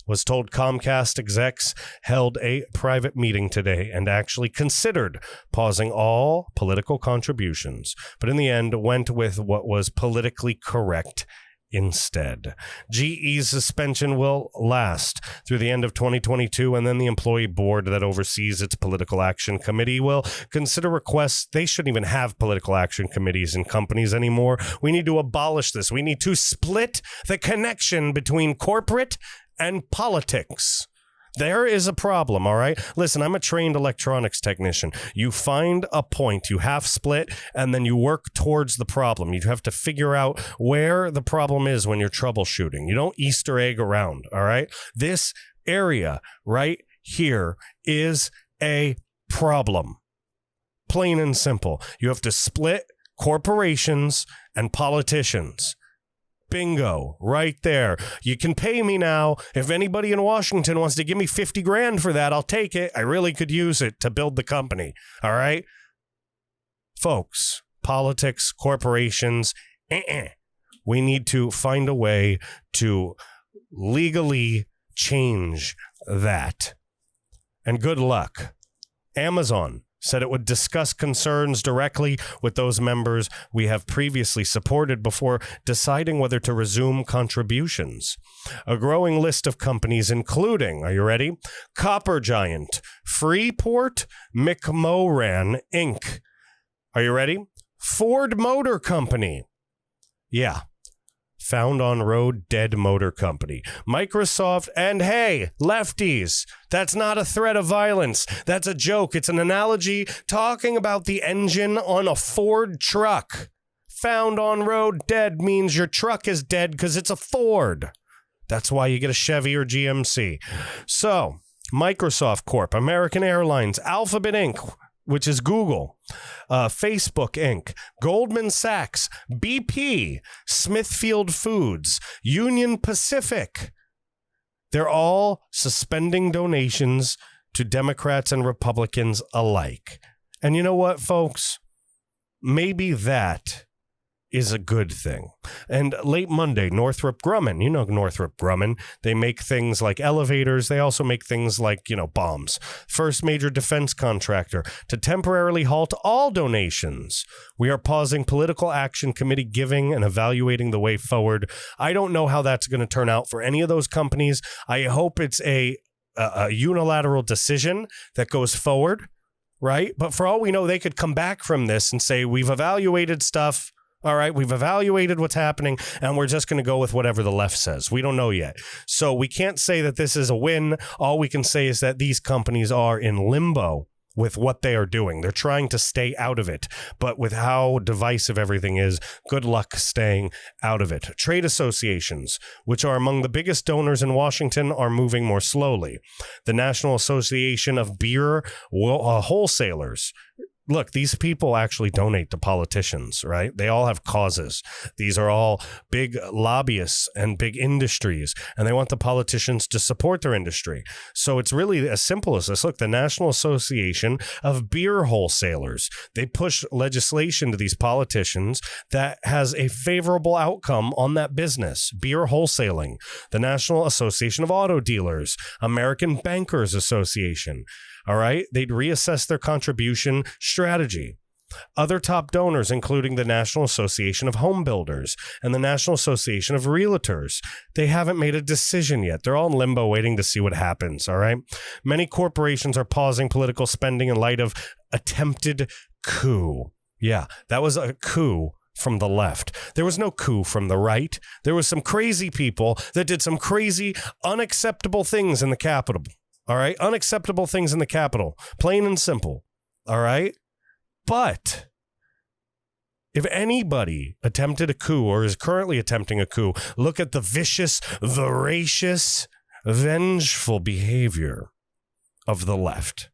was told Comcast execs held a private meeting today and actually considered pausing all political contributions, but in the end went with what was politically correct instead. GE's suspension will last through the end of 2022, and then the employee board that oversees its political action committee will consider requests. They shouldn't even have political action committees in companies anymore. We need to abolish this. We need to split the connection between corporate and politics. There is a problem, all right? Listen, I'm a trained electronics technician. You find a point, you half split, and then you work towards the problem. You have to figure out where the problem is when you're troubleshooting. You don't Easter egg around, all right? This area right here is a problem. Plain and simple. You have to split corporations and politicians. Bingo, right there. You can pay me now. If anybody in Washington wants to give me $50,000 for that, I'll take it. I really could use it to build the company. All right? Folks, politics, corporations, we need to find a way to legally change that. And good luck. Amazon said it would discuss concerns directly with those members we have previously supported before deciding whether to resume contributions. A growing list of companies, including, are you ready? Copper Giant, Freeport McMoran, Inc. Are you ready? Ford Motor Company. Yeah. Found on Road Dead Motor Company, Microsoft, and hey, lefties, that's not a threat of violence. That's a joke. It's an analogy talking about the engine on a Ford truck. Found on road dead means your truck is dead because it's a Ford. That's why you get a Chevy or GMC. So, Microsoft Corp., American Airlines, Alphabet Inc., which is Google, Facebook Inc., Goldman Sachs, BP, Smithfield Foods, Union Pacific. They're all suspending donations to Democrats and Republicans alike. And you know what, folks? Maybe that is a good thing. And late Monday, Northrop Grumman, you know Northrop Grumman, they make things like elevators. They also make things like, bombs. First major defense contractor to temporarily halt all donations. We are pausing political action committee giving and evaluating the way forward. I don't know how that's going to turn out for any of those companies. I hope it's a unilateral decision that goes forward, right? But for all we know, they could come back from this and say, we've evaluated stuff. All right, we've evaluated what's happening, and we're just going to go with whatever the left says. We don't know yet. So we can't say that this is a win. All we can say is that these companies are in limbo with what they are doing. They're trying to stay out of it. But with how divisive everything is, good luck staying out of it. Trade associations, which are among the biggest donors in Washington, are moving more slowly. The National Association of Beer Wholesalers. Look, these people actually donate to politicians, right? They all have causes. These are all big lobbyists and big industries, and they want the politicians to support their industry. So it's really as simple as this. Look, the National Association of Beer Wholesalers, they push legislation to these politicians that has a favorable outcome on that business, beer wholesaling. The National Association of Auto Dealers, American Bankers Association. All right, they'd reassess their contribution strategy. Other top donors, including the National Association of Home Builders and the National Association of Realtors, they haven't made a decision yet. They're all in limbo waiting to see what happens, all right? Many corporations are pausing political spending in light of attempted coup. Yeah, that was a coup from the left. There was no coup from the right. There was some crazy people that did some crazy, unacceptable things in the Capitol. All right, unacceptable things in the Capitol, plain and simple. All right, but If anybody attempted a coup or is currently attempting a coup, look at the vicious, voracious, vengeful behavior of the left.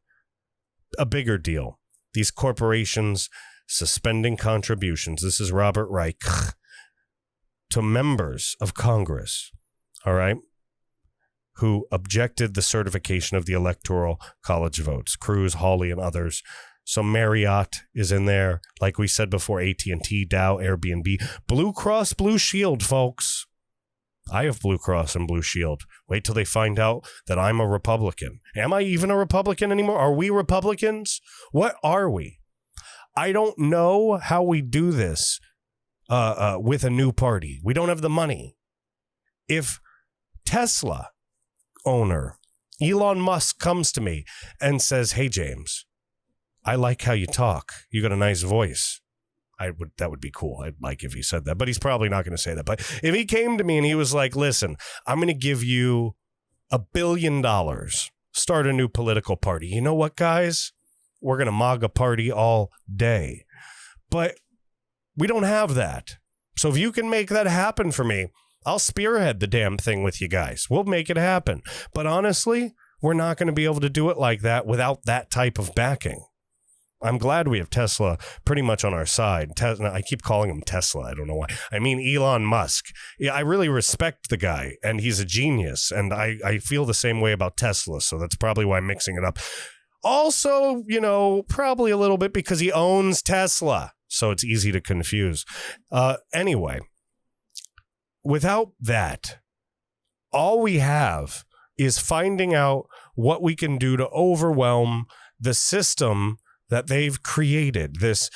A bigger deal. These corporations suspending contributions. This is Robert Reich to members of Congress, all right, who objected the certification of the Electoral College votes. Cruz, Hawley, and others. So Marriott is in there. Like we said before, AT&T, Dow, Airbnb. Blue Cross Blue Shield, folks. I have Blue Cross and Blue Shield. Wait till they find out that I'm a Republican. Am I even a Republican anymore? Are we Republicans? What are we? I don't know how we do this with a new party. We don't have the money. If Tesla owner Elon Musk comes to me and says, "Hey, James, I like how you talk. You got a nice voice." That would be cool. I'd like if he said that, but he's probably not going to say that. But if he came to me and he was like, "Listen, I'm going to give you $1 billion, start a new political party." You know what, guys? We're going to MAGA party all day. But we don't have that. So if you can make that happen for me, I'll spearhead the damn thing with you guys. We'll make it happen. But honestly, we're not going to be able to do it like that without that type of backing. I'm glad we have Tesla pretty much on our side. I keep calling him Tesla. I don't know why. I mean, Elon Musk. Yeah, I really respect the guy, and he's a genius. And I feel the same way about Tesla, so that's probably why I'm mixing it up. Also, probably a little bit because he owns Tesla, so it's easy to confuse. Anyway, without that, all we have is finding out what we can do to overwhelm the system that they've created, this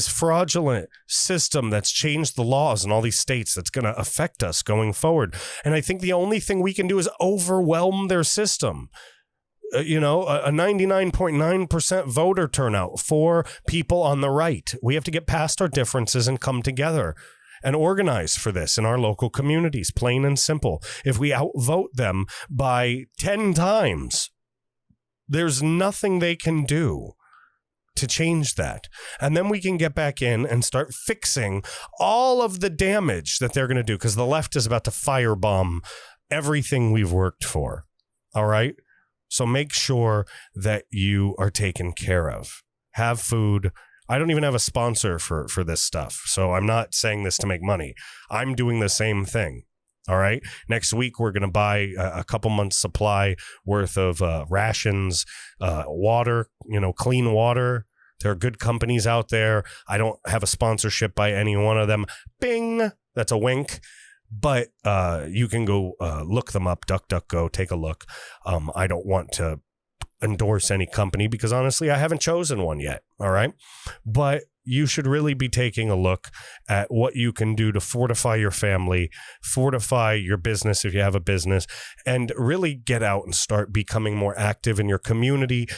fraudulent system that's changed the laws in all these states that's going to affect us going forward. And I think the only thing we can do is overwhelm their system. A 99.9% voter turnout for people on the right. We have to get past our differences and come together and organize for this in our local communities, plain and simple. If we outvote them by 10 times, there's nothing they can do to change that. And then we can get back in and start fixing all of the damage that they're going to do, because the left is about to firebomb everything we've worked for. All right? So make sure that you are taken care of. Have food. I don't even have a sponsor for this stuff, so I'm not saying this to make money. I'm doing the same thing. All right. Next week, we're going to buy a couple months supply worth of rations, water, clean water. There are good companies out there. I don't have a sponsorship by any one of them. Bing. That's a wink. But you can go look them up, DuckDuckGo, take a look. I don't want to endorse any company because honestly, I haven't chosen one yet. All right. But you should really be taking a look at what you can do to fortify your family, fortify your business if you have a business, and really get out and start becoming more active in your community,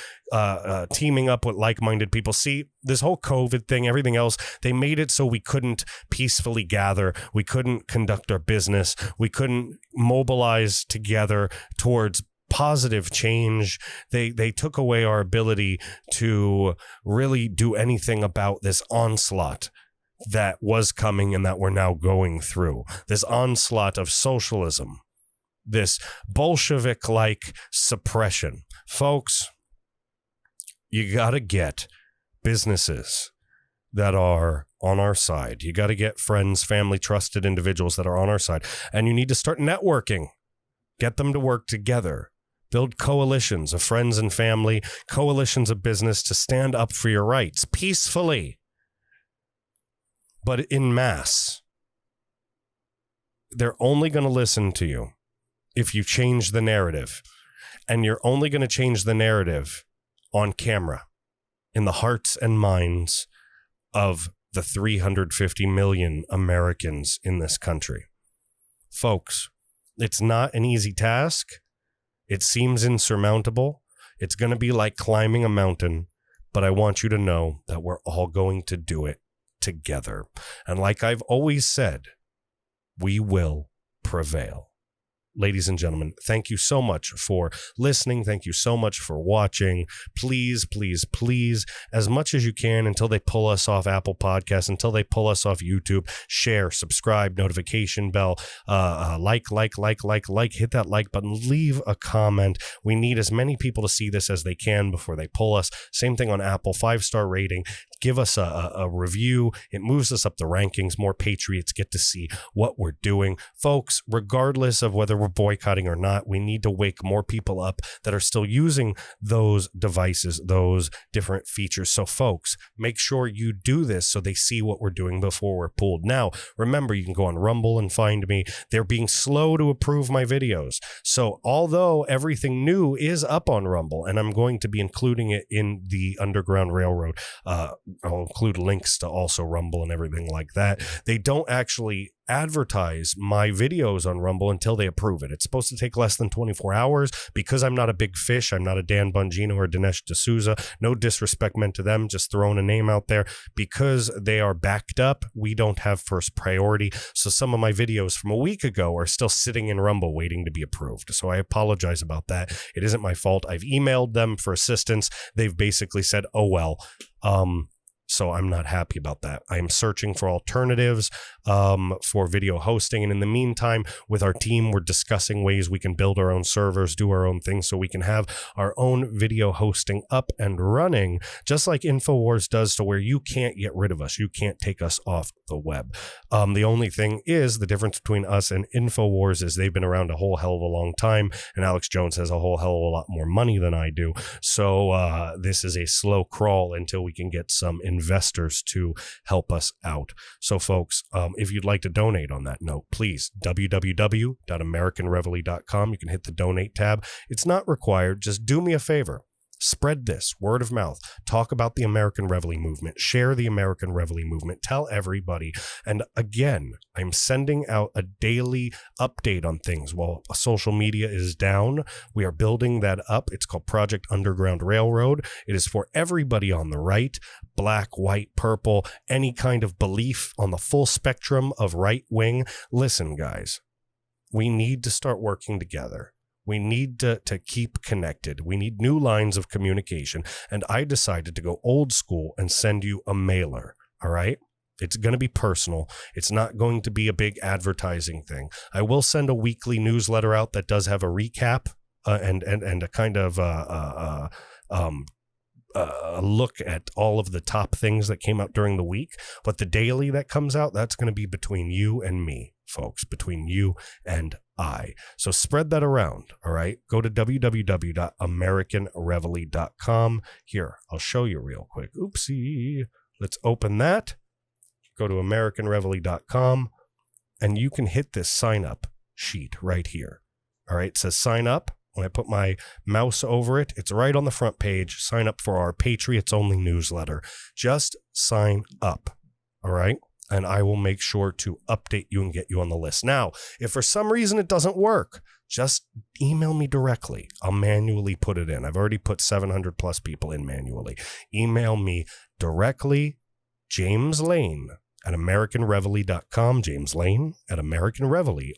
teaming up with like-minded people. See, this whole COVID thing, everything else, they made it so we couldn't peacefully gather. We couldn't conduct our business. We couldn't mobilize together towards positive change. They took away our ability to really do anything about this onslaught that was coming and that we're now going through. This onslaught of socialism, this Bolshevik-like suppression. Folks, you got to get businesses that are on our side. You got to get friends, family, trusted individuals that are on our side. And you need to start networking. Get them to work together. Build coalitions of friends and family, coalitions of business to stand up for your rights peacefully, but en masse. They're only going to listen to you if you change the narrative. And you're only going to change the narrative on camera, in the hearts and minds of the 350 million Americans in this country. Folks, it's not an easy task. It seems insurmountable. It's going to be like climbing a mountain, but I want you to know that we're all going to do it together. And like I've always said, we will prevail. ladies and gentlemen, thank you so much for listening. Thank you so much for watching. Please, please, please, as much as you can until they pull us off Apple Podcasts, until they pull us off YouTube, share, subscribe, notification bell, like, hit that like button, leave a comment. We need as many people to see this as they can before they pull us. Same thing on Apple, 5-star rating. Give us a review. It moves us up the rankings. More patriots get to see what we're doing. Folks, regardless of whether we're boycotting or not, we need to wake more people up that are still using those devices, those different features. So folks, make sure you do this so they see what we're doing before we're pulled. Now, remember, you can go on Rumble and find me. They're being slow to approve my videos. So although everything new is up on Rumble, and I'm going to be including it in the Underground Railroad, I'll include links to also Rumble and everything like that. They don't actually advertise my videos on Rumble until they approve it. It's supposed to take less than 24 hours because I'm not a big fish. I'm not a Dan Bongino or Dinesh D'Souza. No disrespect meant to them, just throwing a name out there. Because they are backed up, we don't have first priority. So some of my videos from a week ago are still sitting in Rumble waiting to be approved. So I apologize about that. It isn't my fault. I've emailed them for assistance. They've basically said, oh, well, so I'm not happy about that. I am searching for alternatives for video hosting. And in the meantime, with our team, we're discussing ways we can build our own servers, do our own things so we can have our own video hosting up and running, just like InfoWars does, to where you can't get rid of us. You can't take us off the web. The only thing is the difference between us and InfoWars is they've been around a whole hell of a long time, and Alex Jones has a whole hell of a lot more money than I do. So this is a slow crawl until we can get some investors to help us out. So folks, if you'd like to donate on that note, please, www.americanreveille.com. You can hit the donate tab. It's not required. Just do me a favor. Spread this word of mouth. Talk about the American Reveille movement. Share the American Reveille movement. Tell everybody. And again, I'm sending out a daily update on things. While social media is down, we are building that up. It's called Project Underground Railroad. It is for everybody on the right, black, white, purple, any kind of belief on the full spectrum of right wing. Listen, guys, we need to start working together. We need to keep connected. We need new lines of communication. And I decided to go old school and send you a mailer. All right. It's going to be personal. It's not going to be a big advertising thing. I will send a weekly newsletter out that does have a recap and a kind of a look at all of the top things that came out during the week. But the daily that comes out, that's going to be between you and me, folks, between you and I. So spread that around. All right. Go to www.americanreveille.com. Here, I'll show you real quick. Oopsie. Let's open that. Go to americanreveille.com and you can hit this sign up sheet right here. All right. It says sign up. When I put my mouse over it, it's right on the front page. Sign up for our Patriots Only newsletter. Just sign up. All right. And I will make sure to update you and get you on the list. Now, if for some reason it doesn't work, just email me directly. I'll manually put it in. I've already put 700 plus people in manually. Email me directly, James Lane at AmericanReveille.com, James Lane at AmericanReveille,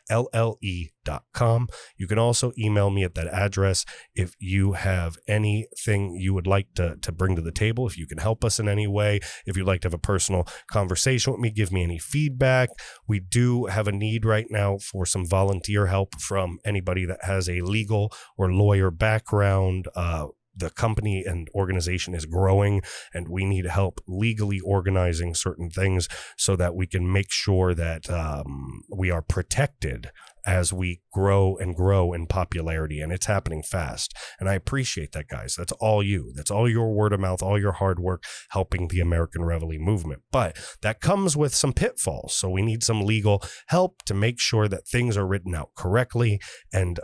Reveille.com. You can also email me at that address if you have anything you would like to bring to the table, if you can help us in any way, if you'd like to have a personal conversation with me, give me any feedback. We do have a need right now for some volunteer help from anybody that has a legal or lawyer background. The company and organization is growing, and we need help legally organizing certain things so that we can make sure that we are protected as we grow and grow in popularity, and it's happening fast. And I appreciate that, guys. That's all you. That's all your word of mouth, all your hard work helping the American Reveille movement. But that comes with some pitfalls. So we need some legal help to make sure that things are written out correctly, and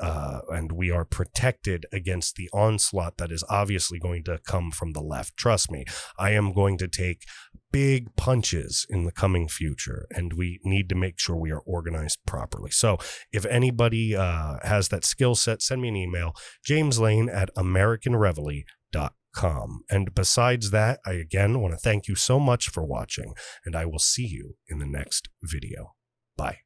we are protected against the onslaught that is obviously going to come from the left. Trust me, I am going to take big punches in the coming future, and we need to make sure we are organized properly. So if anybody has that skill set, send me an email, jameslane@americanreveille.com. And besides that, I again want to thank you so much for watching, and I will see you in the next video. Bye.